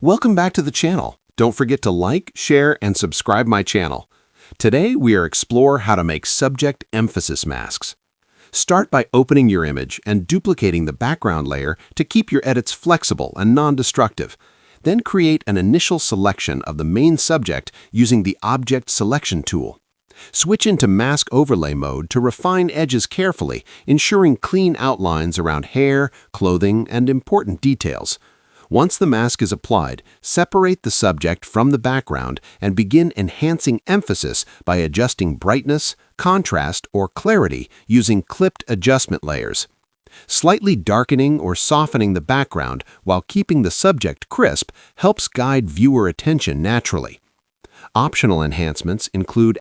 Welcome back to the channel. Don't forget to like, share, and subscribe my channel. Today we are explore how to make subject emphasis masks. Start by opening your image and duplicating the background layer to keep your edits flexible and non-destructive. Then create an initial selection of the main subject using the Object Selection tool. Switch into Mask Overlay mode to refine edges carefully, ensuring clean outlines around hair, clothing, and important details. Once the mask is applied, separate the subject from the background and begin enhancing emphasis by adjusting brightness, contrast, or clarity using clipped adjustment layers. Slightly darkening or softening the background while keeping the subject crisp helps guide viewer attention naturally. Optional enhancements include